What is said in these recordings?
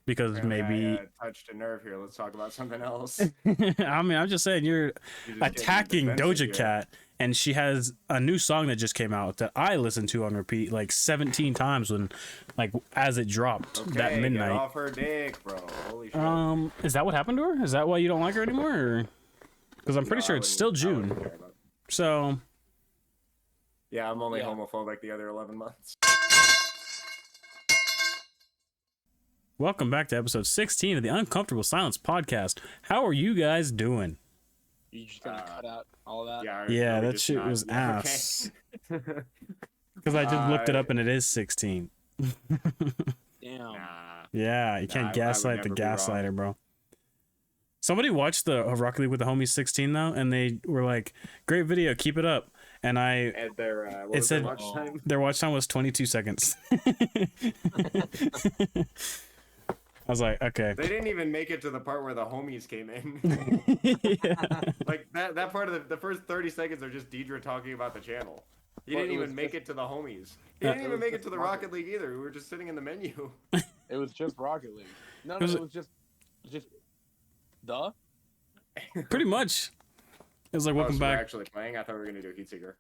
because Apparently maybe. I touched a nerve here. Let's talk about something else. I mean, I'm just saying you're You're just getting attacking defensive Doja here. Cat, and she has a new song that just came out that I listened to on repeat like 17 times when, like, as it dropped that Okay, get midnight. off her dick, bro. Holy shit. Is that what happened to her? Is that why you don't like her anymore? Because I'm pretty No, sure I it's wouldn't- still I wouldn't June. care about it. So Yeah, I'm only homophobic the other 11 months. welcome back to episode 16 of the Uncomfortable Silence podcast. How are you guys doing? You just gonna cut out all that? Yeah, are we that just shit not- was yeah, ass. okay. Because I just looked it up and it is 16. Damn. Nah. Yeah, you Nah, can't I would gaslight the never be wrong. gaslighter, bro. Somebody watched the Rocket League with the Homies 16 though, and they were like, "Great video, keep it up." And At their, what it was said their watch time? their watch time was 22 seconds. I was like, okay. They didn't even make it to the part where the homies came in. Yeah. Like that part of the first 30 seconds are just Deidre talking about the channel. He Well, didn't it even was make just- it to the homies. He didn't it even was make it just to the Rocket Rocket League either. We were just sitting in the menu. It was just Rocket League. No, Was it it- was just duh. Pretty much. It was like, Oh, welcome so we're back. actually playing. I thought we were gonna do Heatseeker.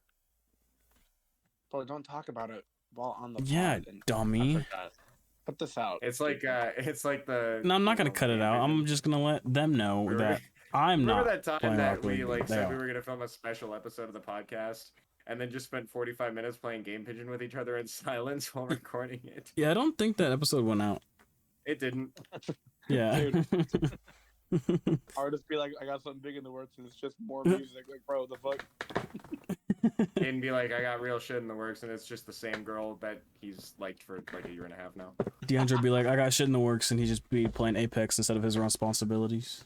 Bro, don't talk about it while on the Yeah, pod and dummy. Cut this out. It's like the. No, I'm not you gonna know, cut it out. I'm just gonna let them know Remember- that I'm Remember not that time playing that Rocket we League. They said are. we were gonna film a special episode of the podcast, and then just spent 45 minutes playing Game Pigeon with each other in silence while recording it? Yeah, I don't think that episode went out. It didn't. Yeah. Or just be like, I got something big in the works, and it's just more music. Like, bro, the fuck. And be like, I got real shit in the works, and it's just the same girl that he's liked for like a year and a half now. DeAndre would be like, I got shit in the works, and he'd just be playing Apex instead of his responsibilities.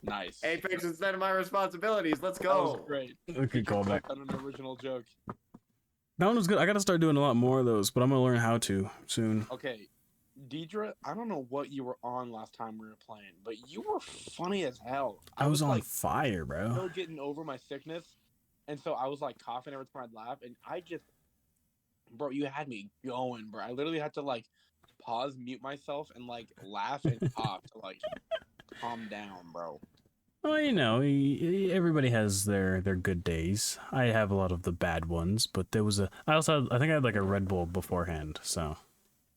Nice. Apex instead of my responsibilities. Let's That was go. great. Good callback. That's an original joke. That one was good. I gotta start doing a lot more of those, but I'm gonna learn how to soon. Okay, Deidre, I don't know what you were on last time we were playing, but you were funny as hell. I was on like fire, bro. still getting over my sickness, and so I was like coughing every time I'd laugh, and I just, bro, you had me going, bro. I literally had to like pause, mute myself, and like laugh and cough to like calm down, bro. Well, you know, everybody has their good days. I have a lot of the bad ones, but there was I think I had like a Red Bull beforehand, so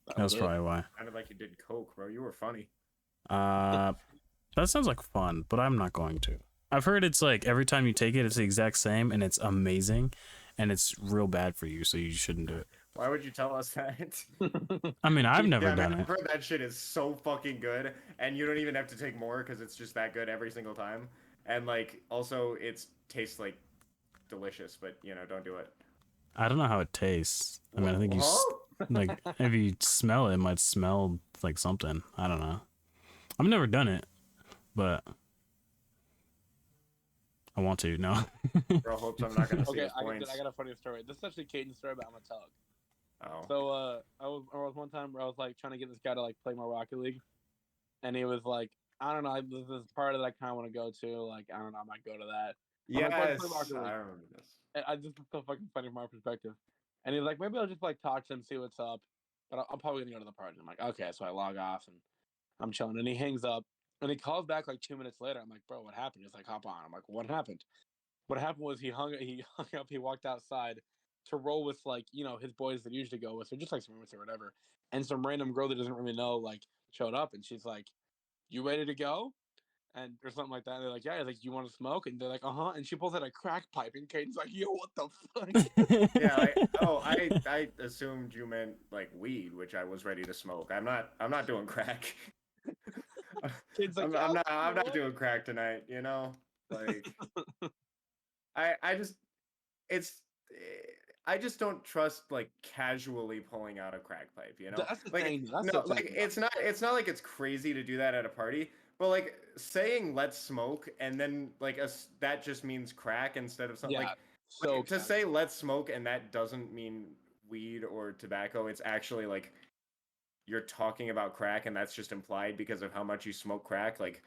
that was it. probably why. Sounded like you did coke, bro. You were funny. That sounds like fun, but I'm not going to. I've heard it's like every time you take it, it's the exact same, and it's amazing, and it's real bad for you, so you shouldn't do it. Why would you tell us that? I mean, I've never Yeah, done I've it. heard that shit is so fucking good, and you don't even have to take more because it's just that good every single time. And like, also, it tastes like delicious, but you know, don't do it. I don't know how it tastes. I mean, I think like if you smell it, it might smell like something. I don't know. I've never done it, but I want to. No. Bro, hopes I'm not gonna see Okay, his I points. got a funny story. This is actually Kaden's story, but I'm gonna tell it. Oh. So I was one time where I was like trying to get this guy to like play more Rocket League, and he was like, I don't know, this is part that I kind of want to go to. Like, I don't know, I might go to that. I'm like, Yes, "Let's play Rocket League." I remember this. And I just so fucking funny from my perspective. And he's like, maybe I'll just like talk to him, see what's up. But I'm probably gonna go to the party. I'm like, okay, so I log off and I'm chilling. And he hangs up, and he calls back like 2 minutes later. I'm like, bro, what happened? He's like, hop on. I'm like, what happened? What happened was he hung up. He walked outside to roll with like his boys that he usually go with, or just like some roommates or whatever. And some random girl that doesn't really know like showed up, and she's like, "You ready to go?" And or something like that. And they're like, "Yeah." He's like, "You want to smoke?" And they're like, "Uh huh." And she pulls out a crack pipe, and Caden's like, "Yo, what the fuck?" Yeah. I assumed you meant like weed, which I was ready to smoke. I'm not doing crack. Caden's like, I'm "Yeah, not what?" doing crack tonight. You know, like I just don't trust like casually pulling out a crack pipe. You know, That's the like thing. That's no, the like thing. it's not like it's crazy to do that at a party. But like saying let's smoke and then like that just means crack instead of something Yeah, like so to say let's smoke and that doesn't mean weed or tobacco. It's actually like you're talking about crack and that's just implied because of how much you smoke crack. Like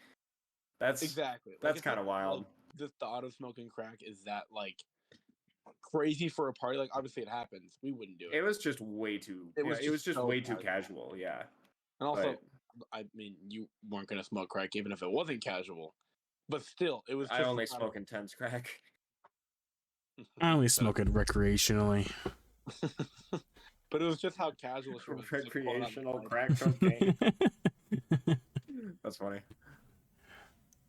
that's exactly. Like, that's it's kind of not, wild. Like, the thought of smoking crack is that like crazy for a party. Like obviously it happens. We wouldn't do it. It was just way too. It was It was just so way too casual. casual. Yeah. And also, But- I mean, you weren't gonna smoke crack even if it wasn't casual, but still, it was. I just only kind smoke intense crack. I only smoke it recreationally. But it was just how casual she was. Just pull it out Recreational and crack cocaine. That's funny.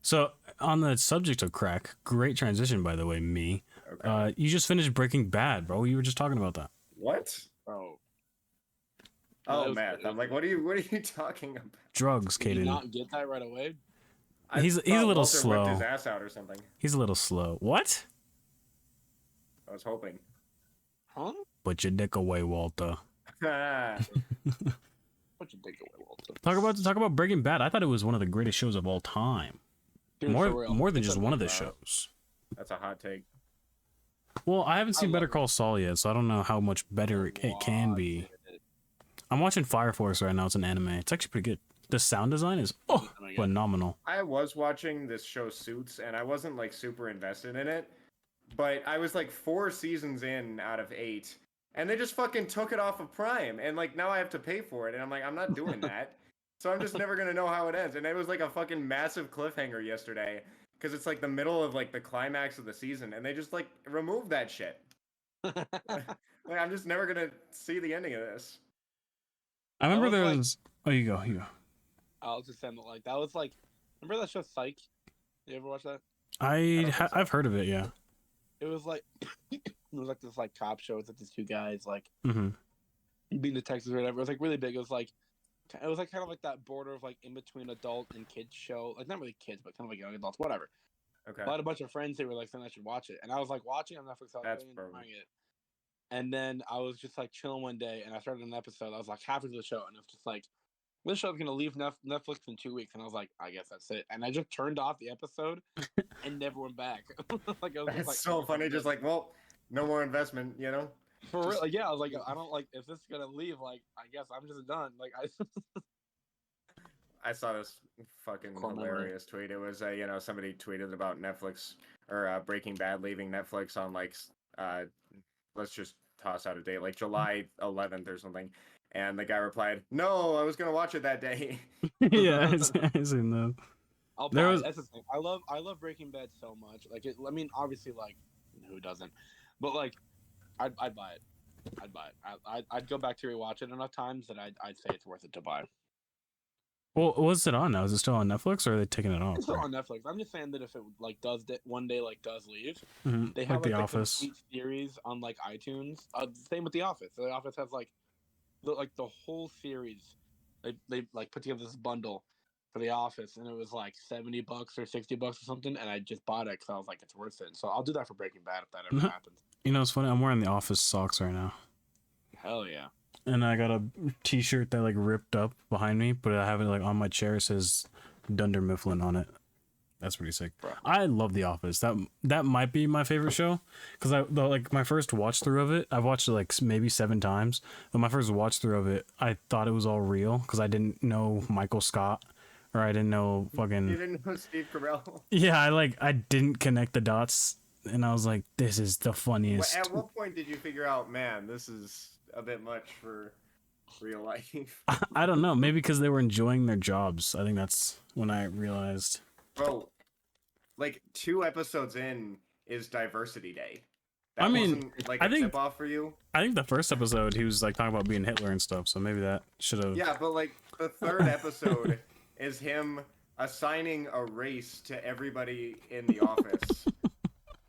So, on the subject of crack, great transition, by the way, me. Okay. You just finished Breaking Bad, bro. You were just talking about that. What? Oh, Oh, that was meth. good. I'm like, what are you talking about? Drugs, Did you Kaden. not get that right away? He's a thought little Walter slow. Whipped his ass out or something. He's a little slow. What? I was hoping. Huh? Put your dick away, Walter. What you think away, Walter? Talk about Breaking Bad. I thought it was one of the greatest shows of all time. Dude, for real. More than It's just a one of the big shows. That's a hot take. Well, I haven't seen love Better it. Call Saul yet, so I don't know how much better it can be. I'm watching Fire Force right now. It's an anime. It's actually pretty good. The sound design is phenomenal. I was watching this show Suits, and I wasn't like super invested in it, but I was like 4 seasons in out of 8, and they just fucking took it off of Prime, and like now I have to pay for it, and I'm like, I'm not doing that. So I'm just never gonna know how it ends. And it was like a fucking massive cliffhanger yesterday, because it's like the middle of like the climax of the season, and they just like removed that shit. Like I'm just never gonna see the ending of this. I remember was there like- was. Oh, you go. You go. I was just saying that, like, that was like, remember that show Psych? You ever watch that? I've heard of it. Yeah. It was like, it was like this like cop show with like these 2 guys like Mm-hmm. being detectives or whatever. It was like really big. It was like kind of like that border of like in between adult and kids show. Like not really kids, but kind of like young adults, whatever. Okay. I had a bunch of friends who were like saying I should watch it, and I was like watching on Netflix. I was That's really perfect. enjoying it. And then I was just like chilling one day, and I started an episode. I was like half into the show, and it was just like, this show's gonna leave Netflix in 2 weeks, and I was like, I guess that's it. And I just turned off the episode and never went back. Like I was That's just like, so funny. Just like, well, no more investment, you know? for real. Like, yeah, I was like, I don't like if this is gonna leave. Like, I guess I'm just done. Like, I saw this fucking Core memory. hilarious tweet. It was, you know, somebody tweeted about Netflix or Breaking Bad leaving Netflix on like, let's just toss out a date, like July 11th or something. And the guy replied, "No, I was gonna watch it that day." Yeah, I've seen that. I'll There buy was- it. That's the thing. I love Breaking Bad so much. Like, I mean, obviously, like, who doesn't? But like, I'd buy it. I'd buy it. I'd go back to rewatch it enough times that I'd say it's worth it to buy. Well, what's it on now? Is it still on Netflix, or are they taking it off? It's still on Netflix. I'm just saying that if it like one day like does leave, Mhm. they Like have The like a Office. complete series on like iTunes. Same with The Office. The Office has like the whole series. They like put together this bundle for The Office, and it was like $70 or $60 or something. And I just bought it because I was like, it's worth it. So I'll do that for Breaking Bad if that ever happens. You know, it's funny. I'm wearing The Office socks right now, Hell yeah. and I got a T-shirt that like ripped up behind me, but I have it like on my chair. It says Dunder Mifflin on it. That's pretty sick. Bro. I love The Office. That might be my favorite show because like my first watch through of it. I've watched it like maybe 7 times, but my first watch through of it, I thought it was all real because I didn't know Michael Scott or I didn't know fucking. You didn't know Steve Carell? Yeah, I didn't connect the dots, and I was like, this is the funniest. At what point did you figure out, man, this is a bit much for real life? I don't know. Maybe because they were enjoying their jobs. I think that's when I realized. Bro, like 2 episodes in is Diversity Day. That I mean, wasn't like I a think- tip off for you? I think the first episode he was like talking about being Hitler and stuff. So maybe that should have. Yeah, but like the 3rd episode is him assigning a race to everybody in the office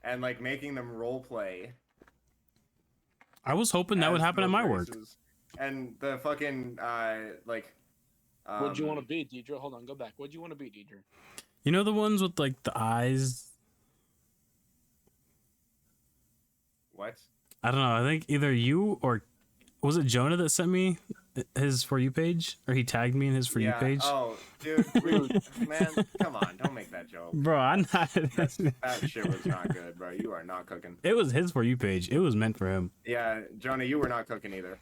and like making them role play. I was hoping that would as happen at those my work. races. And the fucking like What'd you want to be, Deidre? Hold on, go back. What'd you want to be, Deidre? You know the ones with like the eyes. What? I don't know. I think either you or was it Jonah that sent me his For You page, or he tagged me in his For You page. Oh, dude, man, come on, don't make that joke. Bro, I'm not. That shit was not good, bro. You are not cooking. It was his For You page. It was meant for him. Yeah, Jonah, you were not cooking either.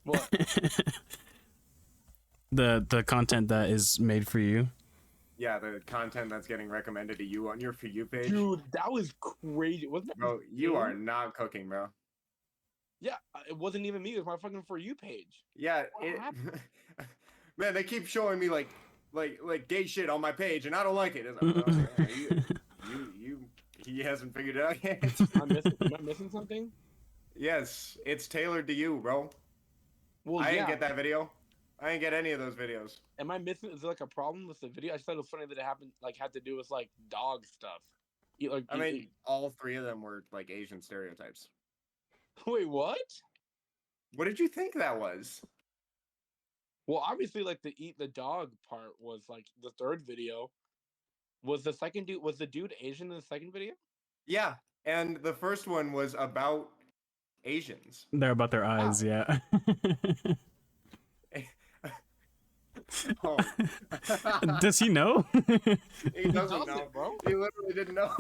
What? The content that is made for you. Yeah, the content that's getting recommended to you on your For You page. Dude, that was crazy. Wasn't that Bro, you are insane? not cooking, bro. Yeah, it wasn't even me. It was my fucking For You page. Yeah, What happened? Man, they keep showing me like gay shit on my page, and I don't like it. It's like, well, yeah, he hasn't figured it out yet. Am I missing something? Yes, it's tailored to you, bro. Well, I yeah. didn't get that video. I didn't get any of those videos. Am I missing? Is there like a problem with the video? I just thought it was funny that it happened. Like had to do with like dog stuff. I mean, all three of them were like Asian stereotypes. Wait, what? What did you think that was? Well, obviously, like the eat the dog part was like the third video. Was the second dude? Was the dude Asian in the second video? Yeah, and the first one was about Asians. They're about their eyes, yeah. Oh. Does he know? He doesn't know, bro. He literally didn't know.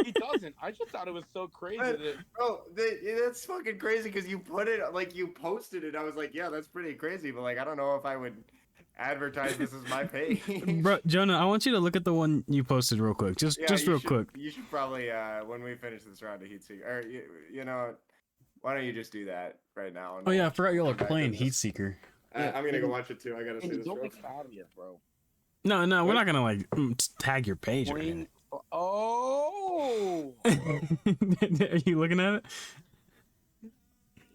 He doesn't. I just thought it was so crazy. Bro, that's fucking crazy because you put it, like, you posted it. I was like, yeah, that's pretty crazy, but, like, I don't know if I would advertise this as my page. Bro, Jonah, I want you to look at the one you posted real quick. Just real quick. You should probably, when we finish this round of Heat Seeker, or, you know, why don't you just do that right now? Oh, yeah, I forgot y'all are playing Heat Seeker. I'm gonna go watch it too. I gotta see this. Don't make fun of it, bro. No, we're not gonna like tag your page or anything. Oh, Are you looking at it?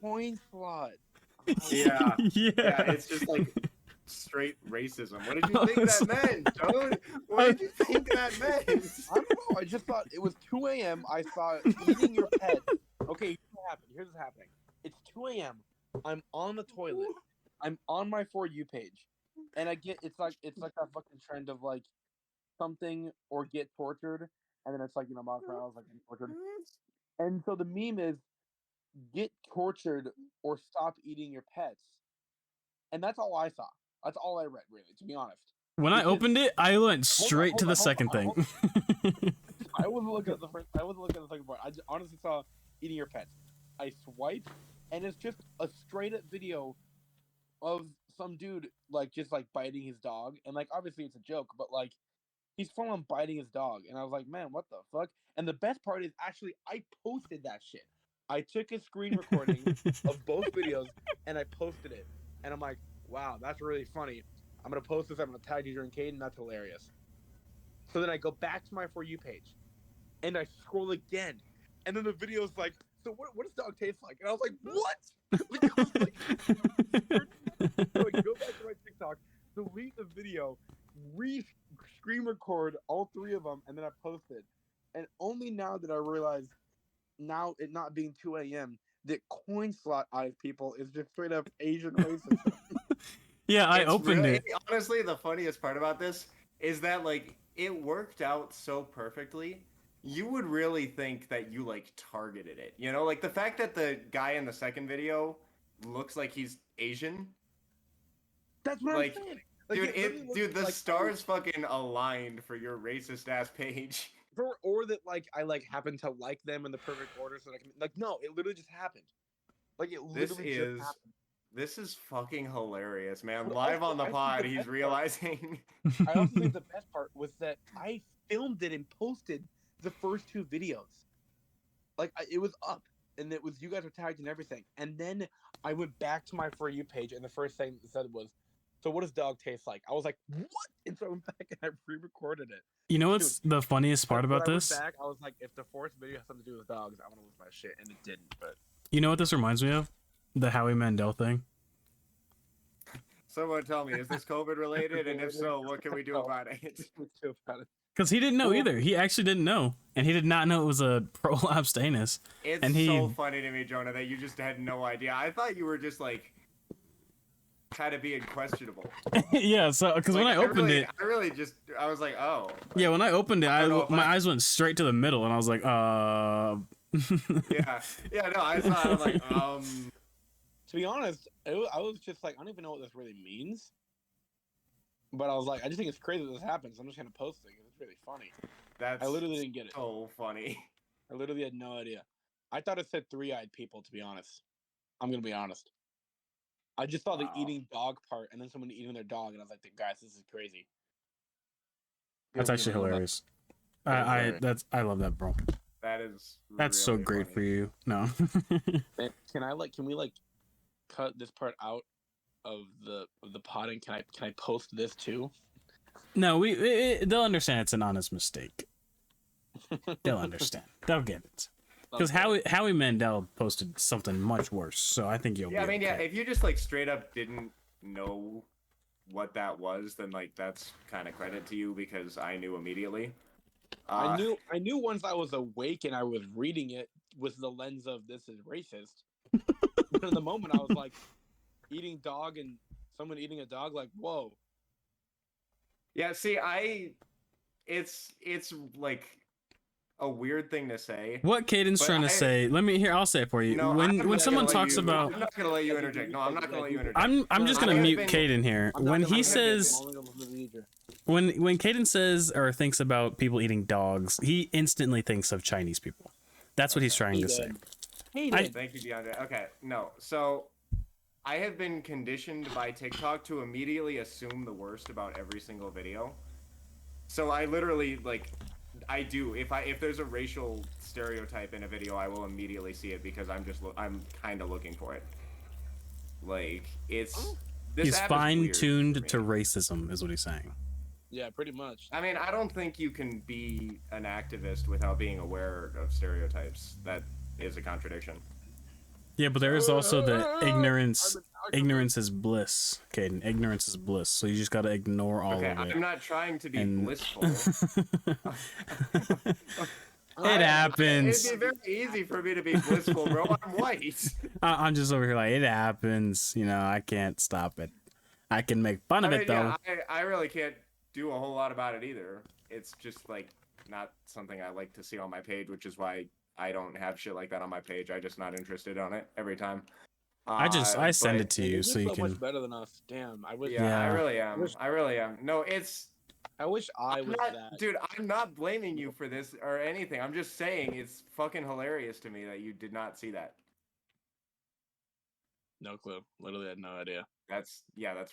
point slot. Yeah. Yeah. It's just like straight racism. What did you think that meant, Joe? What did you think that meant? I don't know. I just thought it was 2 a.m. I saw eating your pet. Okay, here's what happened. Here's what's happening. It's 2 a.m. I'm on the toilet. I'm on my For You page, and I get it's like that fucking trend of like something or get tortured, and then it's like my crowd like get tortured, and so the meme is get tortured or stop eating your pets, and that's all I saw. That's all I read, really, to be honest. When I opened it, I went straight to the second thing. I wasn't looking at the first. I wasn't looking at the second part. I just honestly saw eating your pets. I swiped, and it's just a straight up video of some dude like just like biting his dog, and like obviously it's a joke, but like he's full on biting his dog, and I was like, man, what the fuck? And the best part is actually I posted that shit. I took a screen recording of both videos and I posted it, and I'm like, wow, that's really funny. I'm gonna post this. I'm gonna tag you during Kaden. That's hilarious. So then I go back to my For You page, and I scroll again, and then the video's like, so what does dog taste like? And I was like, what? Like, I was like, so I go back to my TikTok, delete the video, screen record all three of them, and then I post it. And only now did I realize, now it not being 2 a.m., that coin slot eyes people is just straight up Asian racism. Yeah, I opened it. Honestly, the funniest part about this is that like it worked out so perfectly. You would really think that you like targeted it. You know, like the fact that the guy in the second video looks like he's Asian. That's what I'm saying. Like, Dude, the stars fucking aligned for your racist ass page. Or that like I like happen to like them in the perfect order, so that I can like no, it literally just happened. Like it literally just happened. This is fucking hilarious, man. Live on the pod, he's realizing. I also think the best part was that I filmed it and posted the first two videos. Like it was up, and it was you guys were tagged and everything. And then I went back to my For You page, and the first thing it said was, "So what does dog taste like?" I was like, "What?" And so I went back and I re-recorded it. You know what's the funniest part about this? I was like, if the fourth video has something to do with dogs, I want to lose my shit, and it didn't. But you know what this reminds me of? The Howie Mandel thing. Someone tell me, is this COVID related? And if so, what can we do about it? Because he didn't know either. He actually didn't know. And he did not know it was a prolapsed anus. It's so funny to me, Jonah, that you just had no idea. I thought you were just like kind of being questionable. Yeah, so because when I opened it, I was like, oh. Yeah, when I opened it, my eyes went straight to the middle, and I was like, yeah, no, I saw it, I was like, To be honest, I was just like, I don't even know what this really means. But I was like, I just think it's crazy that this happens. I'm just gonna post it. It's really funny. I literally didn't get it. So funny. I literally had no idea. I thought it said three-eyed people, to be honest. I'm gonna be honest. I just saw the eating dog part, and then someone eating their dog, and I was like, guys, this is crazy. That's actually hilarious. I love that, bro. That's really so great funny. for you. No. Can we cut this part out the pod, and can I post this too? No, they'll understand it's an honest mistake. They'll understand. They'll get it. Because Howie Mandel posted something much worse, so I think you'll be okay. If you just like straight up didn't know what that was, then like that's kind of credit to you because I knew immediately. I knew once I was awake and I was reading it with the lens of this is racist. But in the moment I was like, eating dog and someone eating a dog, like, whoa. Yeah, see, it's like a weird thing to say. What Kaden's trying to say, I'll say it for you. No, when someone talks about, I'm not gonna let you interject. No, I'm not gonna let you interject. I'm just gonna mute Kaden here. When he says, when Kaden says or thinks about people eating dogs, he instantly thinks of Chinese people. That's what he's trying to say. Thank you, DeAndre. Okay, no, so I have been conditioned by TikTok to immediately assume the worst about every single video. So I literally like, I do. If there's a racial stereotype in a video, I will immediately see it because I'm kind of looking for it. Like he's fine-tuned to racism, is what he's saying. Yeah, pretty much. I mean, I don't think you can be an activist without being aware of stereotypes. That is a contradiction. Yeah, but there is also the ignorance. Ignorance is bliss, Kaden. Ignorance is bliss. So you just gotta ignore all of it. I'm not trying to be blissful. It happens. It'd be very easy for me to be blissful, bro. I'm white. I'm just over here like, it happens. You know, I can't stop it. I can make fun of it though. Yeah, I really can't do a whole lot about it either. It's just like not something I like to see on my page, which is why I don't have shit like that on my page. I'm just not interested on it every time. I send it to you so you can. Much better than us. Damn, I wish. Yeah, I really am. I really am. No, I wish I was that. Dude, I'm not blaming you for this or anything. I'm just saying it's fucking hilarious to me that you did not see that. No clue. Literally had no idea. That's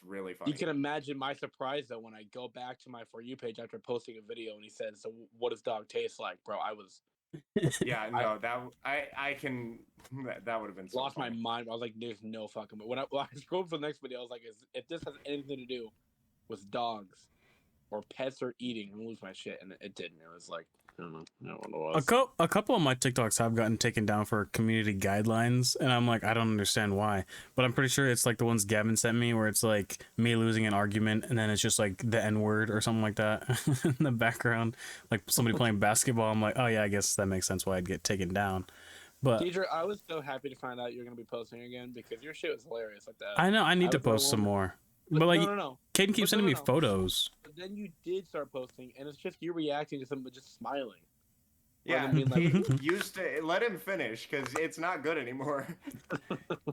really funny. You can imagine my surprise though when I go back to my For You page after posting a video and he said, "So what does dog taste like, bro?" I was. Yeah, no, I can. That would have been so lost funny. my mind. I was like, "There's no fucking." But when I scrolled for the next video, I was like, "If this has anything to do with dogs or pets or eating, I'm gonna lose my shit." And it didn't. It was like, I don't know. I don't know what it was. A couple of my TikToks have gotten taken down for community guidelines, and I'm like, I don't understand why. But I'm pretty sure it's like the ones Gavin sent me, where it's like me losing an argument, and then it's just like the N word or something like that in the background, like somebody playing basketball. I'm like, oh yeah, I guess that makes sense why I'd get taken down. But Deidre, I was so happy to find out you're gonna be posting again because your shit was hilarious like that. I know I need to post some more. But like, no. Kaden keeps sending me photos. But then you did start posting, and it's just you reacting to something, but just smiling. Yeah, Being like, he used to let him finish because it's not good anymore.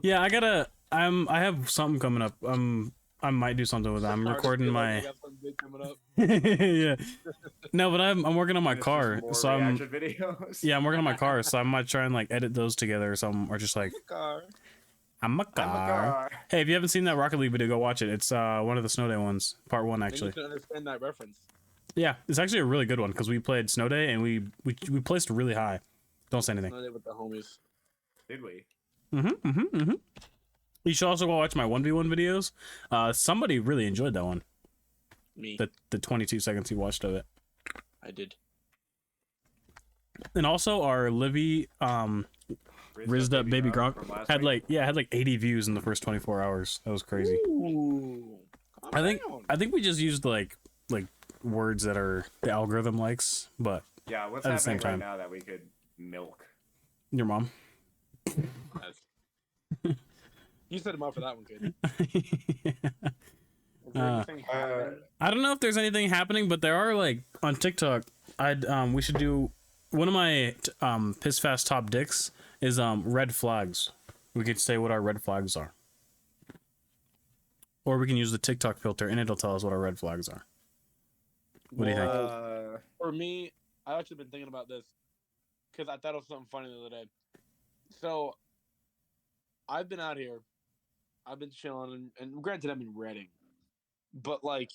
Yeah, I have something coming up. I might do something with that. I'm recording my. Yeah. No, but I'm working on my car, so I'm. Videos. Yeah, I'm working on my car, so I might try and like edit those together or something, or just like. I'm a car. Hey, if you haven't seen that Rocket League video, go watch it. It's one of the Snow Day ones, part 1 actually. You can understand that reference. Yeah, it's actually a really good one because we played Snow Day and we placed really high. Don't say anything. Snow Day with the homies. Did we? You should also go watch my 1v1 videos. Somebody really enjoyed that one. Me. The 22 seconds you watched of it. I did. And also our Livy Rizzed Up Baby Gronk had like 80 views in the first 24 hours. That was crazy. Ooh, I think we just used like words that are the algorithm likes, but yeah, what's at the same happening right time now that we could milk? Your mom. You set him up for that one, kid. I don't know if there's anything happening, but there are like on TikTok. We should do one of my piss fast top dicks is red flags. We could say what our red flags are, or we can use the TikTok filter and it'll tell us what our red flags are. What do you think? For me, I've actually been thinking about this because I thought of something funny the other day. So I've been out here, I've been chilling, and granted, I'm in Reading, but like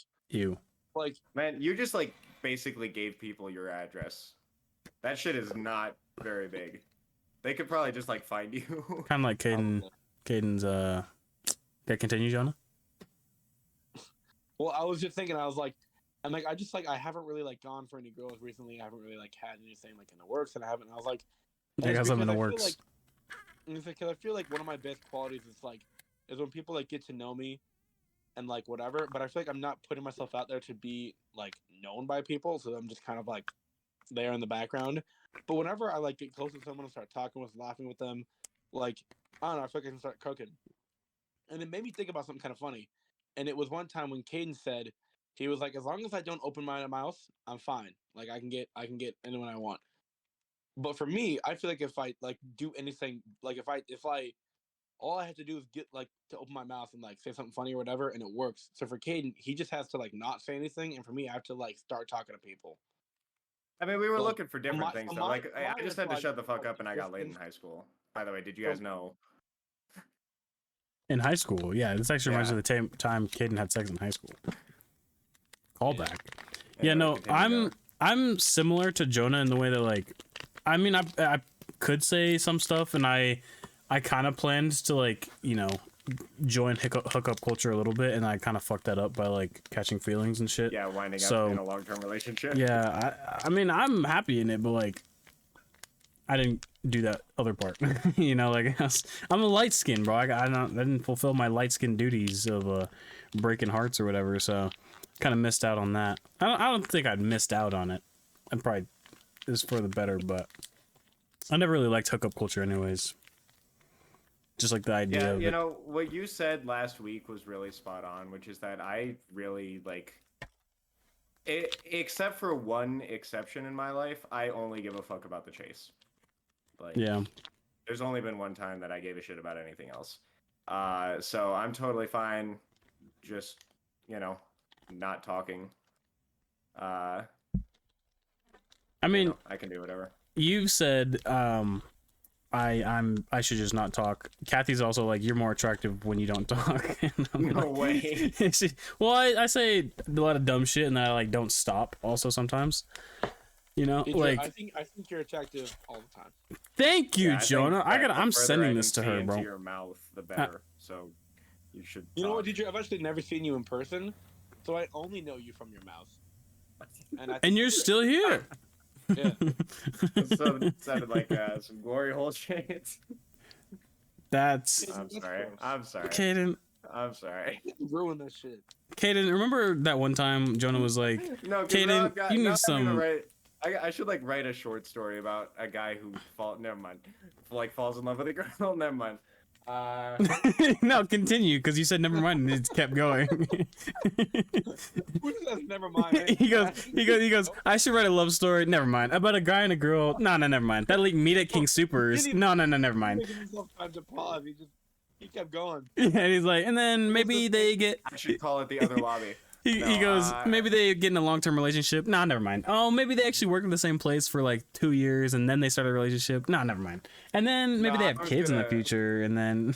man, you just like basically gave people your address. That shit is not very big. They could probably just like find you. Kind of like Kaden's. Okay, continue, Jonah. Well, I was just thinking, I was like, and like, I just like, I haven't really like gone for any girls recently. I haven't really like had anything like in the works, and I haven't. I was like, I and it's got something in because the I feel works. like, it's because I feel like one of my best qualities is when people like get to know me, and like whatever. But I feel like I'm not putting myself out there to be like known by people, so I'm just kind of like there in the background. But whenever I like get close to someone and start talking with, laughing with them, like I don't know, I feel like I can start cooking. And it made me think about something kind of funny. And it was one time when Kaden said, he was like, as long as I don't open my mouth, I'm fine. Like I can get anyone I want. But for me, I feel like if I like do anything, like if I all I have to do is get like to open my mouth and like say something funny or whatever, and it works. So for Caden, he just has to like not say anything, and for me, I have to like start talking to people. I mean, we were Like looking for different things for though. Like my I just red had to flag shut the is fuck like up and I got laid in distance. high school. By the way, did you So guys know? In high school, yeah, this actually reminds me Yeah. of the time Kaden had sex in high school. Callback. Yeah, Anyway, no, continue, Joe. I'm similar to Jonah in the way that like, I mean, I could say some stuff, and I kind of planned to like join hookup culture a little bit, and I kind of fucked that up by like catching feelings and shit. Yeah, winding up So in a long-term relationship. yeah, I mean I'm happy in it, but like I didn't do that other part. Like I'm a light skin, bro. I didn't fulfill my light skin duties of breaking hearts or whatever, so kind of missed out on that. I don't think I'd missed out on it. I probably is for the better, but I never really liked hookup culture, anyways. Just like the idea Yeah, of you it. know, what you said last week was really spot on, which is that I really like except for one exception in my life, I only give a fuck about the chase. Like Yeah. there's only been one time that I gave a shit about anything else. So I'm totally fine just, you know, not talking. Uh, I mean, I can do whatever. you said I should just not talk. Kathy's also like, you're more attractive when you don't talk. And I'm No like, way. well, I say a lot of dumb shit, and I like don't stop. Also, sometimes, DJ, like, I think you're attractive all the time. thank you, Yeah, I think Jonah. that the I'm further sending I this to can see her, into bro. your mouth, the better. So you should. You know what, talk. DJ? I've actually never seen you in person, so I only know you from your mouth. And I think And you're still here. yeah. So it sounded like some glory hole shades. That's I'm sorry. I'm sorry. Kaden. I'm sorry. Ruin that shit. Kaden, remember that one time Jonah was like, No, 'cause Kaden, now I've got, you now need I'm gonna some. write. I should like write a short story about a guy who never mind. Like falls in love with a girl. Never mind. No, continue, because you said never mind, and it kept going. Who says never mind? he goes. I should write a love story. Never mind. About a guy and a girl. No, never mind. That'll meet at King Supers. No, never mind. Making himself time to pause. He kept going. And he's like, and then maybe they get. I should call it the other lobby. He No, goes, maybe they get in a long-term relationship. No, never mind. Oh, maybe they actually work in the same place for like 2 years, and then they start a relationship. No, never mind. And then maybe No, they have I was kids in the gonna- future, and then.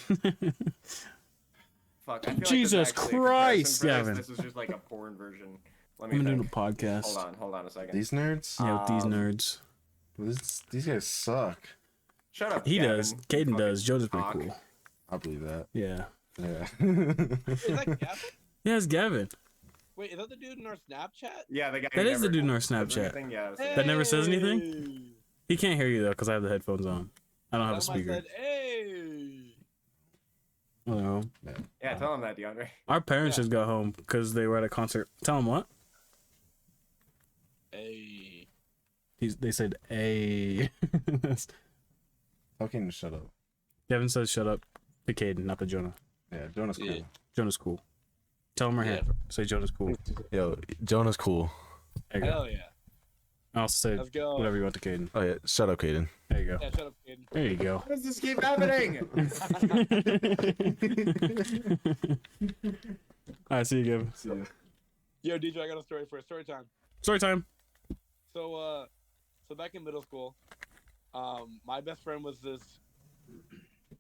Fuck. I feel Jesus like there's actually a Christ, comparison for Gavin. This is just like a porn version. Let me I'm doing a think. podcast. Hold on a second. These nerds? Yeah, with these Um, nerds. These guys suck. Shut up. He Gavin. does. You Caden fucking does. Joe does pretty cock. cool. I believe that. Yeah. Yeah. Is that Gavin? Yeah, it's Gavin. Wait, is that the dude in our Snapchat? Yeah, the guy. That who is the never dude in our says Snapchat. anything, Yeah. That never says anything? Hey! He can't hear you though, because I have the headphones on. I don't have a Tell him I speaker. said, hey! I don't know. Yeah, tell him that, DeAndre. Our parents Yeah. just got home because they were at a concert. Tell them what? Hey. They said, "Hey." Fucking shut up. Devin says, "Shut up," to Caden, not to Jonah. Yeah, Jonah's cool. Yeah. Jonah's cool. Tell him right here. Say Jonah's cool. Yo, Jonah's cool. There you go. Hell yeah. I'll say Let's go. whatever you want to Caden. Oh yeah, shut up, Kaden. There you go. Yeah, shut up, kid. There you go. How does this keep happening? Alright, see you, Gavin. See ya. Yo, DJ, I got a story for you. Story time. Story time. So back in middle school, my best friend was this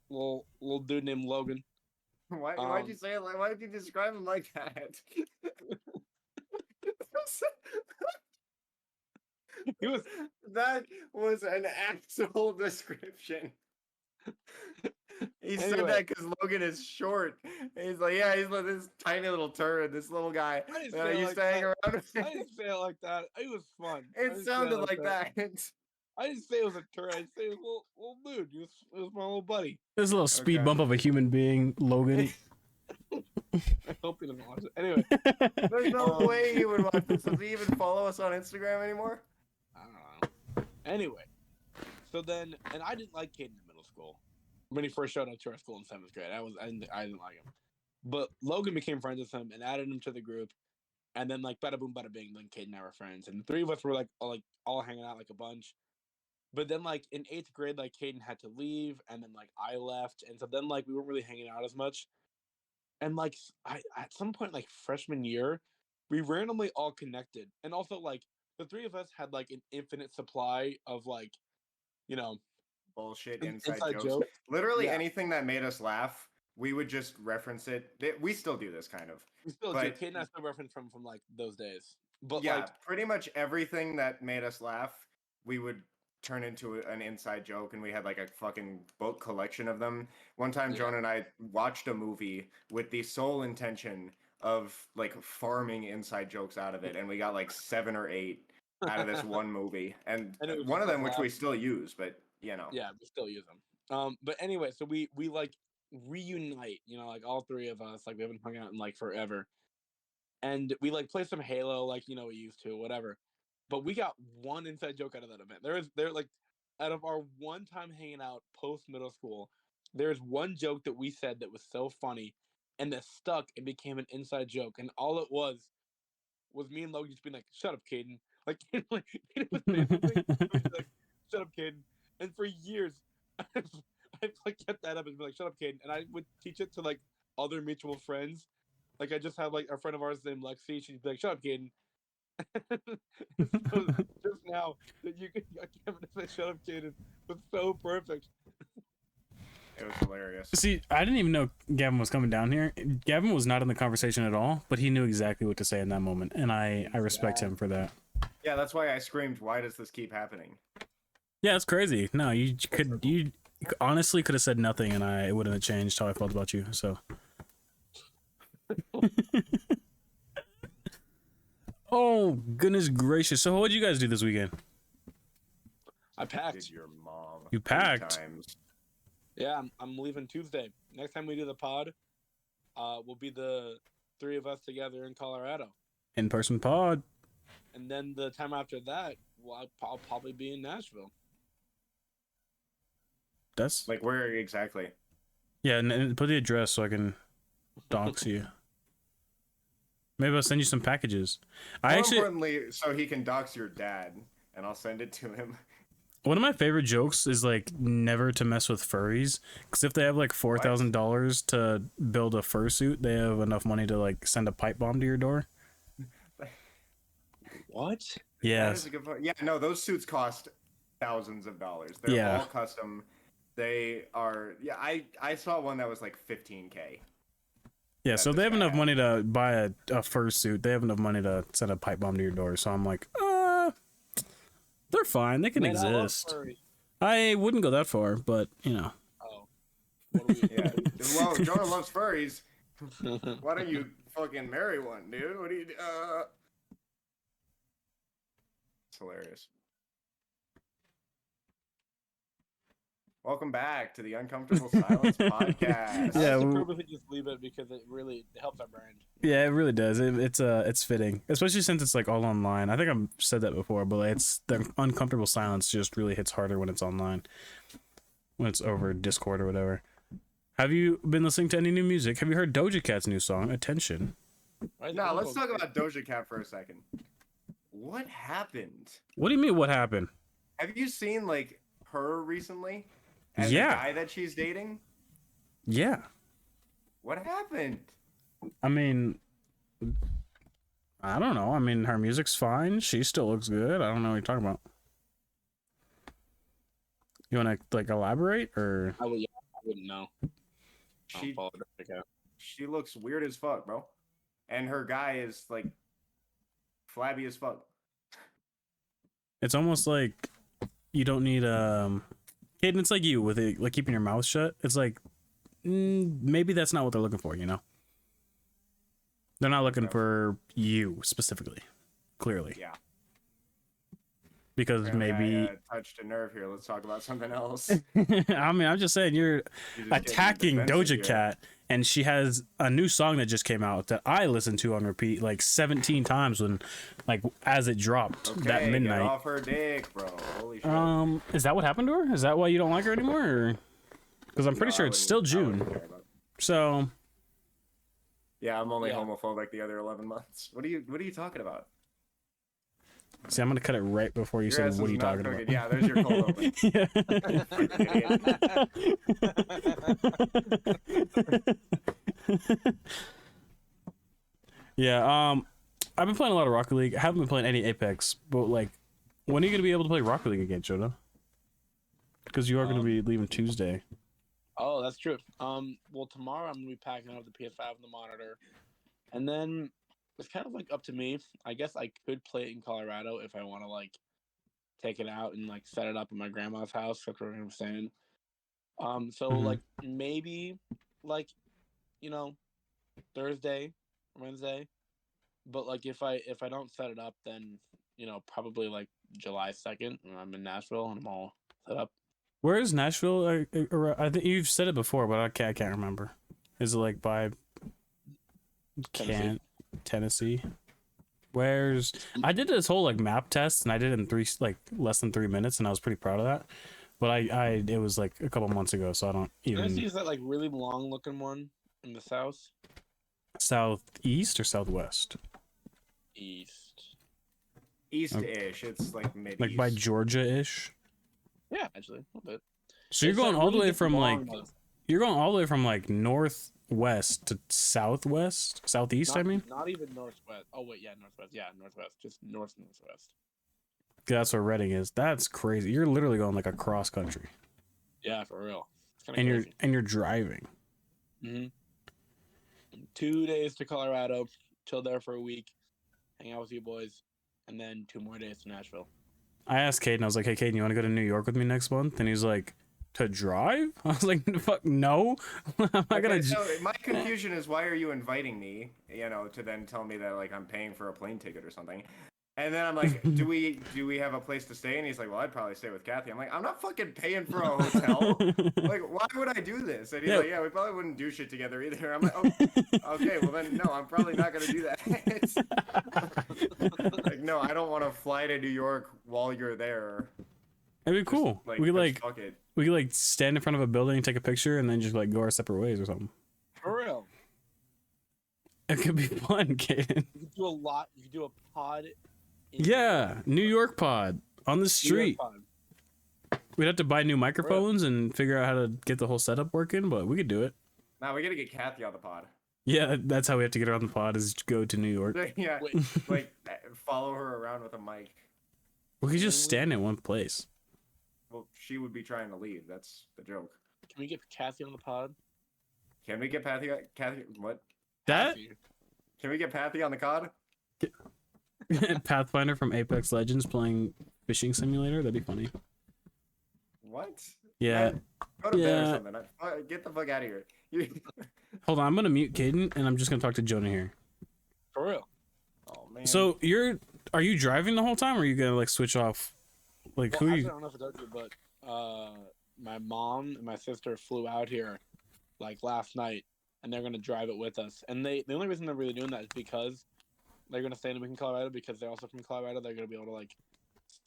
little dude named Logan. Why'd you say it like? Why did you describe him like that? He was That was an actual description. He said Anyway. that because Logan is short. He's like, yeah, he's like this tiny little turd, this little guy I didn't that say I it used like to hang that. around with. I didn't say it like that. It was fun. I It didn't say sounded like that. I didn't say it was a turd. I say it was a little dude. It was my little buddy. There's a little speed Okay. bump of a human being, Logan. I hope he doesn't watch it. Anyway, There's no way he would watch this. Does he even follow us on Instagram anymore? I don't know. Anyway, so then, and I didn't like Kaden in middle school. When he first showed up to our school in 7th grade, I didn't like him. But Logan became friends with him and added him to the group. And then like bada boom, bada bing, then Kaden and I were friends. And the three of us were like all hanging out like a bunch. But then like in 8th grade, like Kaden had to leave, and then like I left, and so then like we weren't really hanging out as much. And like I at some point like freshman year, we randomly all connected, and also like the three of us had like an infinite supply of like, you know, Bullshit inside inside jokes. jokes. Literally Yeah. anything that made us laugh, we would just reference it. We still do this kind of. We still do. But- Kaden and I still reference from like those days. But Yeah, like pretty much everything that made us laugh, we would turn into an inside joke, and we had like a fucking book collection of them. One time, Yeah. Jonah and I watched a movie with the sole intention of like farming inside jokes out of it, and we got like 7 or 8 out of this one movie, and And it was one of just, them like, which we still use, but you know. yeah, we still use them. But anyway, so we like reunite, you know, like all three of us, like we haven't hung out in like forever. And we like play some Halo, like, you know, we used to, whatever. But we got one inside joke out of that event. There like out of our one time hanging out post middle school, there's one joke that we said that was so funny and that stuck and became an inside joke. And all it was me and Logan just being like, "Shut up, Kaden." Like, Kaden would say something, we'd be like, "Shut up, Kaden." And for years, I've like kept that up and be like, "Shut up, Kaden." And I would teach it to like other mutual friends. Like I just have like a friend of ours named Lexi. She'd be like, "Shut up, Kaden." So just now that you could get Kevin to say "Shut up, Kaden" was so perfect. It was hilarious. See, I didn't even know Gavin was coming down here. Gavin was not in the conversation at all, but he knew exactly what to say in that moment, and I respect him for that. Yeah, that's why I screamed, "Why does this keep happening?" Yeah, it's crazy. No, you honestly could have said nothing, and it wouldn't have changed how I felt about you. So. Oh goodness gracious! So what did you guys do this weekend? I Did packed. your mom? You 3 packed? times. Yeah, I'm leaving Tuesday. Next time we do the pod, will be the three of us together in Colorado. In-person pod. And then the time after that, well, I'll probably be in Nashville. That's Like where exactly? yeah. And put the address so I can dox you. Maybe I'll send you some packages. More importantly, so he can dox your dad, and I'll send it to him. One of my favorite jokes is like never to mess with furries, because if they have like $4,000 to build a fursuit, they have enough money to like send a pipe bomb to your door. What? That Yes. is a good point. Yeah, no, those suits cost thousands of dollars. They're Yeah. all custom. They are. Yeah, I saw one that was like 15K. Yeah, so this they have guy enough had. money to buy a fursuit. They have enough money to send a pipe bomb to your door. So I'm like, they're fine. They can Man, I love exist. furries. I wouldn't go that far, but you know. Oh. What do we, Yeah. Well, Jonah loves furries. Why don't you fucking marry one, dude? What do you? It's hilarious. Welcome back to the Uncomfortable Silence podcast. Yeah, I like to we- purposely just leave it because it really helps our brand. Yeah, it really does. It's fitting, especially since it's like all online. I think I've said that before, but it's the uncomfortable silence just really hits harder when it's online, when it's over Discord or whatever. Have you been listening to any new music? Have you heard Doja Cat's new song, Attention? Right? Now let's talk about Doja Cat for a second. What happened? What do you mean? What happened? Have you seen like her recently? And Yeah. the guy that she's dating? Yeah, What happened? I mean, I don't know. I mean, her music's fine. She still looks good. I don't know what you're talking about. You want to like elaborate or? I wouldn't know. I She don't follow Doja Cat. she looks weird as fuck, bro. And her guy is like flabby as fuck. It's almost like you don't need Kaden, it's like you with it, like keeping your mouth shut. It's like maybe that's not what they're looking for. You know, they're not looking for you specifically. Clearly, Yeah. because Apparently maybe I touched a nerve here. Let's talk about something else. I mean, I'm just saying you're You're just getting attacking defensive Doja here. Cat, and she has a new song that just came out that I listened to on repeat like 17 times when, like, as it dropped that Okay, midnight. Get off her dick, bro. Holy shit. Is that what happened to her? Is that why you don't like her anymore? Because I'm pretty No, sure I it's still wouldn't- I wouldn't June. care about it. So Yeah, I'm only Yeah. homophobic the other 11 months. What are you talking about? see, I'm gonna cut it right before you Your said, ass "What are is you not talking cooking. about?" Yeah, there's your cold open. Yeah. I've been playing a lot of Rocket League. I haven't been playing any Apex, but like, when are you gonna be able to play Rocket League again, Jonah? Because you are gonna be leaving Tuesday. Oh, that's true. Well, tomorrow I'm gonna be packing up the PS5 and the monitor, and then it's kind of like up to me. I guess I could play it in Colorado if I want to like take it out and like set it up in my grandma's house. That's what I'm saying. So Mhm. like maybe like Thursday, Wednesday, but like if I don't set it up, then probably like July 2nd when I'm in Nashville and I'm all set up. Where is Nashville? I think you've said it before, but I can't remember. Is it like by Tennessee? Where's I did this whole like map test and I did it in less than 3 minutes and I was pretty proud of that. But it was like a couple months ago, so I don't Tennessee even is that like really long looking one in the south? southeast or southwest, East. East-ish. It's like mid. like by Georgia-ish. Yeah, actually, a little bit. So you're It's going that all the really way from like long, though. you're going all the way from like northwest to southeast. I mean, not even northwest. Oh wait, yeah, northwest. Yeah, northwest. Just northwest. that's where Reading is. That's crazy. You're literally going like across country, Yeah, for real. It's kind of and crazy. you're driving. Mm-hmm. 2 days to Colorado, chill there for a week, hang out with you boys, and then 2 more days to Nashville. I asked Kaden, I was like, "Hey, Kaden, you want to go to New York with me next month?" And he's like, "To drive?" I was like, "Fuck no, I'm not gonna." Okay, so my confusion is why are you inviting me? To then tell me that like I'm paying for a plane ticket or something. And then I'm like, do we have a place to stay? And he's like, well, I'd probably stay with Kathy. I'm like, I'm not fucking paying for a hotel. Like, why would I do this? And he's like, yeah, we probably wouldn't do shit together either. I'm like, oh, okay, well then, no, I'm probably not gonna do that. Like, no, I don't want to fly to New York while you're there. It'd be cool. Like, we could just like fuck it. we could like stand in front of a building, take a picture, and then just like go our separate ways or something. For real. It could be fun, Kaden. You could do a lot. You could do a pod. Yeah, New York pod on the street. We'd have to buy new microphones and figure out how to get the whole setup working, but we could do it. Nah, we gotta get Kathy on the pod. Yeah, that's how we have to get her on the pod is go to New York. Yeah, Wait. like follow her around with a mic. We could just stand in one place. Well, she would be trying to leave. That's the joke. Can we get Kathy on the pod? Can we get Kathy? What? That Kathy. Can we get Pathy on the COD? Pathfinder from Apex Legends playing fishing simulator. That'd be funny. What? Yeah. Man, go to bed or Yeah. something. Get the fuck out of here. Hold on, I'm gonna mute Kaden and I'm just gonna talk to Jonah here. For real. Oh man. So are you driving the whole time, or are you gonna like switch off? Like Well, who? actually, You... I don't know if I told you, but my mom and my sister flew out here like last night, and they're gonna drive it with us. And the only reason they're really doing that is because they're gonna stay in Colorado because they're also from Colorado. They're gonna be able to like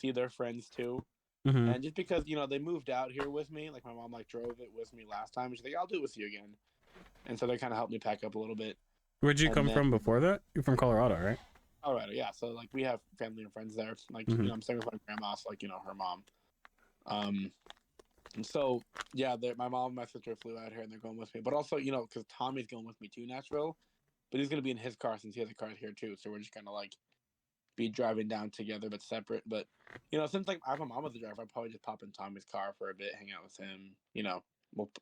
see their friends too. Mhm. And just because they moved out here with me, like my mom like drove it with me last time. She's like, I'll do it with you again. And so they kind of helped me pack up a little bit. Where'd you And come then- from before that? You're from Colorado, right? Colorado, yeah. So like we have family and friends there. Like Mhm. I'm staying with my grandma, so like her mom. And so yeah, my mom and my sister flew out here and they're going with me. But also because Tommy's going with me to Nashville, but he's gonna be in his car since he has a car here too. So we're just gonna like be driving down together but separate. But since like I have my mom as a driver, I'll probably just pop in Tommy's car for a bit, hang out with him.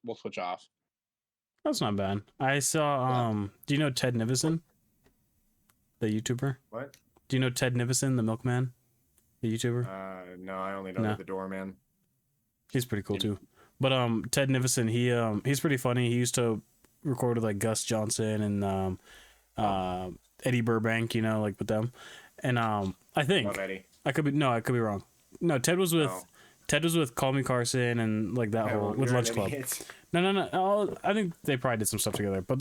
We'll switch off. That's not bad. I saw. Do you know Ted Nivison, the YouTuber? What? Do you know Ted Nivison, the milkman, the YouTuber? No, I only know No. the doorman. He's pretty cool too. But Ted Nivison, he's pretty funny. He used to record with like Gus Johnson and Eddie Burbank, you know, like with them. And I think Love Eddie. I could be wrong. No, Ted was with No. Call Me Carson and like that Yeah, whole well, with you're an Lunch Club. idiot. No. Oh, I think they probably did some stuff together, but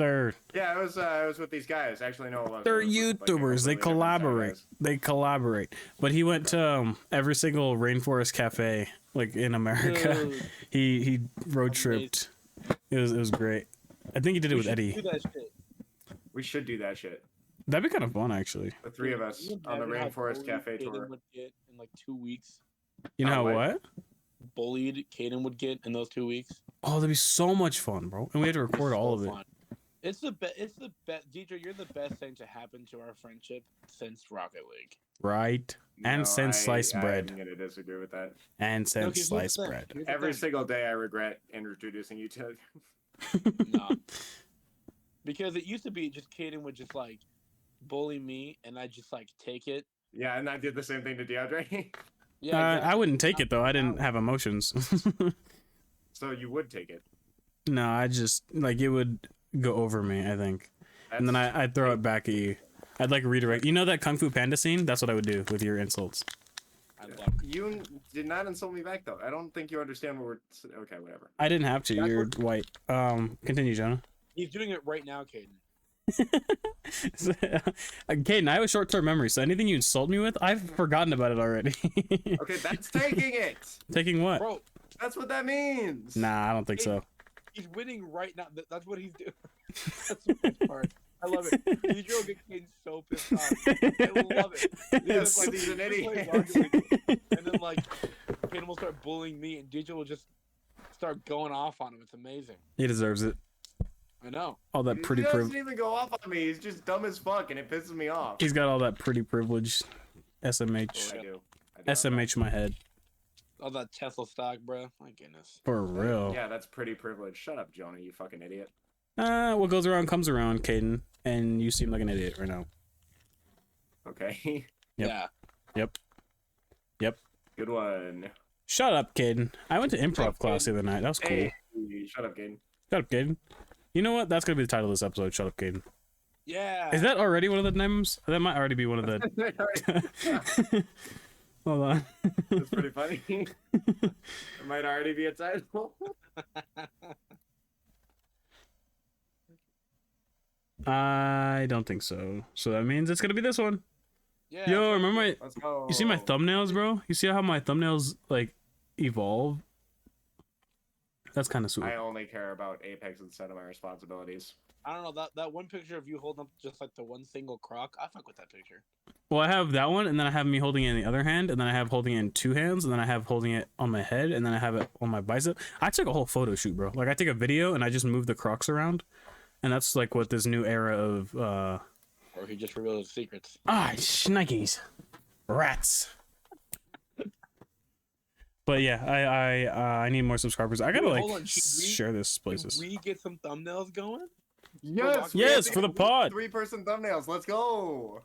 Yeah, I was with these guys. Actually, no, it wasn't. they're It was with, like, a YouTubers. They completely different set of collaborate. guys. They collaborate. But he went to every single rainforest cafe like in America. Dude, He road tripped. It was great. I think he did it we with should Eddie. do that shit. We should do that shit. That'd be kind of fun, actually. The three of Dude, us can you on the imagine how Rainforest bullied Cafe Kaden tour. would get in like 2 weeks. You know what? what? Bullied Kaden would get in those 2 weeks. Oh, that'd be so much fun, bro. And we had to It'd be record all so of it. fun. It's the best. It's the best. Deidre, you're the best thing to happen to our friendship since Rocket League. Right? And since sliced bread. I'm gonna disagree with that. And No, since 'cause here's the sliced thing, bread. here's the Every thing. single day, I regret introducing you to. No. Because it used to be just Kaden would just like bully me and I just like take it. Yeah, and I did the same thing to DeAndre. Yeah, I exactly. wouldn't take it though. I didn't have emotions. So you would take it. No, I just like it would go over me, I think. And then I'd throw it back at you. I'd like redirect. You know that Kung Fu Panda scene? That's what I would do with your insults. I love it. You did not insult me back though. I don't think you understand what we're. Okay, whatever. I didn't have to. That's You're white. Continue, Jonah. He's doing it right now, Kaden. Kaden, I have a short-term memory, so anything you insult me with, I've forgotten about it already. Okay, that's taking it. Taking what? Bro, That's what that means. Nah, I don't think so. he's winning right now. That's what he's doing. That's the best part. I love it. Deidre will get Kaden so pissed off. I love it. Yes. Like, he's an we'll play idiot. Rocket League, and then like Kaden will start bullying me, and Deidre will just start going off on him. It's amazing. He deserves it. I know. All that pretty He doesn't privilege. even go off on me. He's just dumb as fuck, and it pisses me off. He's got all that pretty privilege. I SMH. do. SMH my head. All that Tesla stock, bro. My goodness. For real. Yeah, that's pretty privileged. Shut up, Jonah. You fucking idiot. What goes around comes around, Kaden. And you seem like an idiot right now. Okay. Yep. Yeah. Good one. Shut up, Kaden. I went to improv up, class the other night. That was cool. Hey, shut up, Gaden. Shut up, Kaden. You know what? That's gonna be the title of this episode. Shut up, Kaden. Yeah. Is that already one of the names? That might already be one of the. Hold on. That's pretty funny. It might already be a title. I don't think so. So that means it's gonna be this one. Yeah. Yo, remember my? Let's go. You see my thumbnails, bro? You see how my thumbnails like evolve? That's kind of sweet. I only care about Apex instead of my responsibilities. I don't know that one picture of you holding up just like the one single croc. I fuck with that picture. Well, I have that one, and then I have me holding it in the other hand, and then I have holding it in two hands, and then I have holding it on my head, and then I have it on my bicep. I took a whole photo shoot, bro. Like I take a video and I just move the Crocs around, and that's like what this new era of Or he just revealed his secrets. shnikes, rats. But yeah, I need more subscribers. I gotta Wait, like hold on, should we- share this Can places. we get some thumbnails going? Yes, we Yes, have for the pod. 3-person thumbnails. Let's go.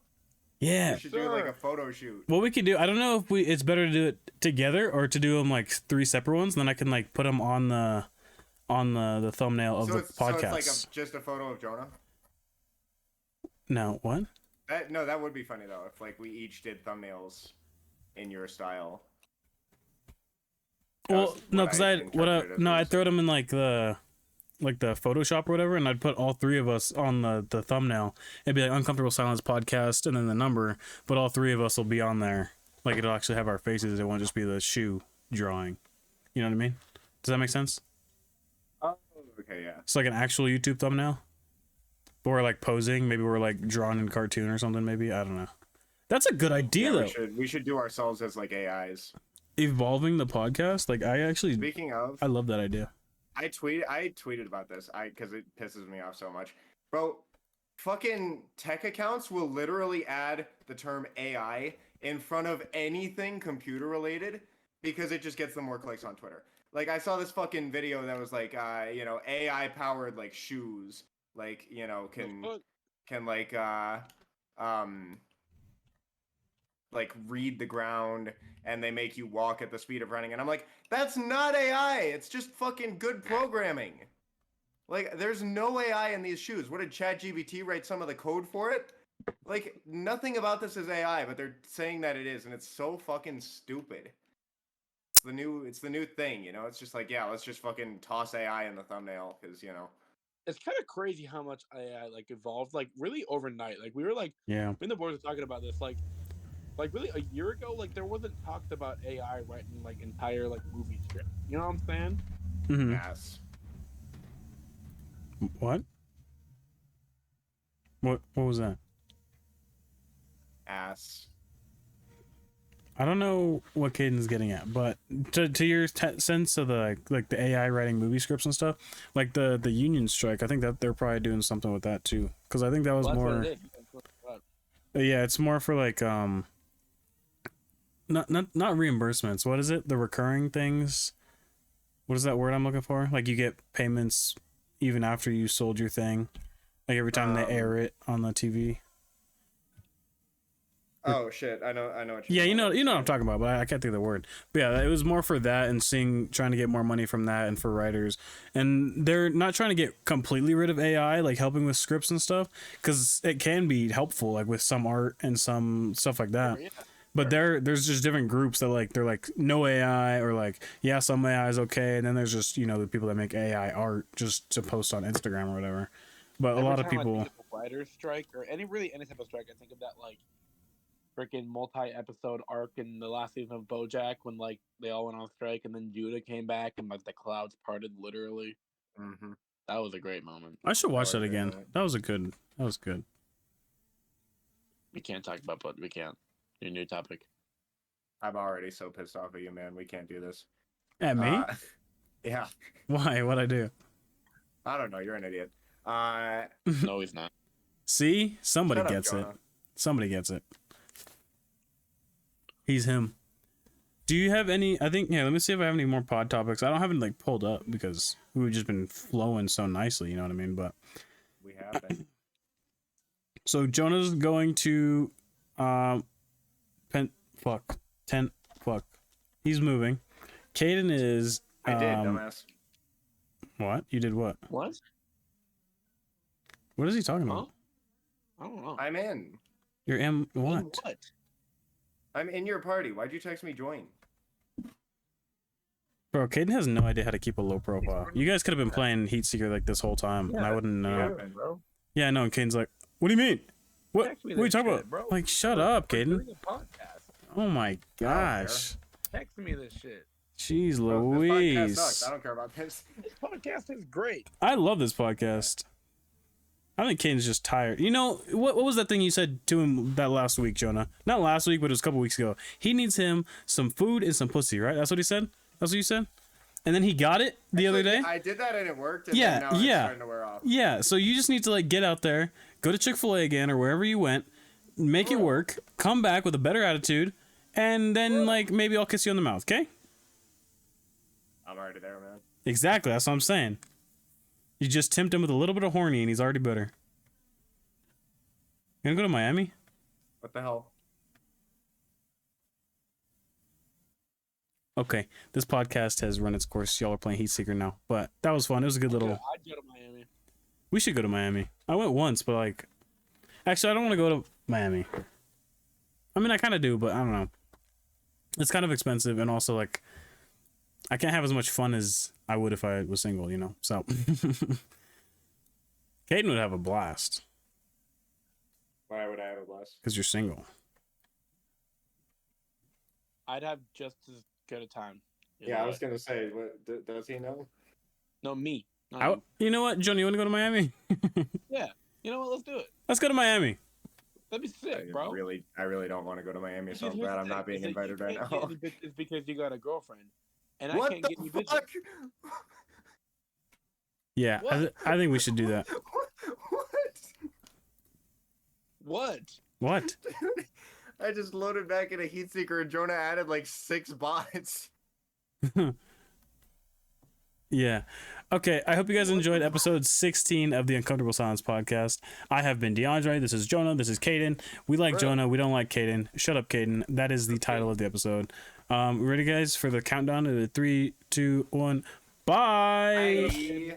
Yeah. We should do like a photo shoot. What we could do, I don't know if it's better to do it together or to do them like three separate ones. And then I can like put them on the thumbnail of the podcast. So it's like just a photo of Jonah. No, what? That would be funny though if like we each did thumbnails in your style. That Well, was no, what because I I'd interpreted it I'd as. throw them in like the Photoshop or whatever, and I'd put all three of us on the thumbnail. It'd be like Uncomfortable Silence Podcast and then the number, but all three of us will be on there. Like it'll actually have our faces. It won't just be the shoe drawing. You know what I mean? Does that make sense? Oh, okay, yeah. It's like an actual YouTube thumbnail. But we're like posing. Maybe we're like drawn in cartoon or something. Maybe I don't know. That's a good idea Yeah, though. we should do ourselves as like AIs. Evolving the podcast. Like I Speaking of, I love that idea. I tweeted about this because it pisses me off so much. Bro, fucking tech accounts will literally add the term AI in front of anything computer related because it just gets them more clicks on Twitter. Like I saw this fucking video that was like AI powered like shoes, like, can like like read the ground and they make you walk at the speed of running. And I'm like, that's not AI. It's just fucking good programming. Like, there's no AI in these shoes. What did ChatGPT write some of the code for it? Like, nothing about this is AI, but they're saying that it is, and it's so fucking stupid. It's the new thing, you know? It's just like, yeah, let's just fucking toss AI in the thumbnail, because, you know. It's kind of crazy how much AI like evolved, like really overnight. Like we were like, Yeah. me and the boys were talking about this, like really a year ago, like there wasn't talked about AI writing like entire like movie scripts. You know what I'm saying? Mm-hmm. Ass. What? What was that? Ass. I don't know what Caden's getting at, but to your sense of the like the AI writing movie scripts and stuff, like the union strike, I think that they're probably doing something with that too, because I think that was Well, that's more. what it is. Yeah, it's more for like not reimbursements. What is it? The recurring things. What is that word I'm looking for? Like you get payments even after you sold your thing, like every time they air it on the TV. Oh shit! I know what Yeah, you know saying. what I'm talking about, but I can't think of the word. But yeah, it was more for that and trying to get more money from that and for writers. And they're not trying to get completely rid of AI, like helping with scripts and stuff, because it can be helpful, like with some art and some stuff like that. Yeah. But there's just different groups that like they're like no AI or like yeah some AI is okay, and then there's just the people that make AI art just to post on Instagram or whatever. But a lot of people. I think of a writer's strike or any type of strike, I think of that like freaking multi-episode arc in the last season of BoJack when like they all went on strike and then Judah came back and like the clouds parted literally. Mm-hmm. That was a great moment. I should watch that again. That was good. We can't talk about, but we can't. Your new topic. I'm already so pissed off at you, man. We can't do this. At me? Yeah. Why? What'd I do? I don't know. You're an idiot. No, he's not. See? Somebody Shut up, gets it. Jonah. Somebody gets it. He's him. Do you have any? I think, yeah, let me see if I have any more pod topics. I don't have it like pulled up because we've just been flowing so nicely, you know what I mean? But We have been. so Jonah's going to He's moving. Kaden is I did, dumbass. What? You did what? What? What is he talking about? Huh? I don't know. I'm in. You're in what? In what? I'm in your party. Why'd you text me join? Bro, Kaden has no idea how to keep a low profile. You guys could have been playing Heat Seeker like this whole time, and I wouldn't know. Bro. Yeah, I know. And Kaden's like, "What do you mean? What? Text me What are you this talking shit, about?" bro. Like, shut up, We're Kaden. doing a podcast. Oh my gosh. Text me this shit. Jeez Bro, this podcast Louise. sucks. I don't care about this. This podcast is great. I love this podcast. I think Kaden's just tired. You know, what was that thing you said to him that last week, Jonah? Not last week, but it was a couple weeks ago. He needs him some food and some pussy, right? That's what he said? That's what you said? And then he got it the other day? I did that and it worked. And Yeah, then now yeah. It's starting to wear off. Yeah, so you just need to like get out there, go to Chick-fil-A again or wherever you went, make it work, come back with a better attitude, and then like maybe I'll kiss you on the mouth, okay? I'm already there, man. Exactly, that's what I'm saying. You just tempt him with a little bit of horny and he's already better. You gonna go to Miami? What the hell? Okay, this podcast has run its course. Y'all are playing Heat Seeker now, but that was fun. It was a good little. I'd go to Miami. We should go to Miami. I went once, but like, actually, I don't want to go to Miami. I mean, I kind of do, but I don't know. It's kind of expensive, and also like, I can't have as much fun as I would if I was single, you know. So, Kaden would have a blast Why would I have a blast? because you're single. I'd have just as good a time. Yeah, I was gonna say. What does he know? No, me. Not him. You know what, Johnny? You want to go to Miami? Yeah. You know what? Let's do it. Let's go to Miami. That'd be sick, bro. I really don't want to go to Miami, so I'm Here's glad the I'm not thing, being is that invited you right can't now. get any bitches because you got a girlfriend, and What I can't the get any fuck? bitches. Yeah, What? I think we should do that. What? What? Dude, I just loaded back in a heat seeker and Jonah added like 6 bots. Yeah. Okay, I hope you guys enjoyed episode 16 of the Uncomfortable Silence podcast. I have been DeAndre. This is Jonah. This is Kaden. We like Jonah. We don't like Kaden. Shut up, Kaden. That is the title of the episode. Ready, guys, for the countdown? 3, 2, 1. Bye. Bye.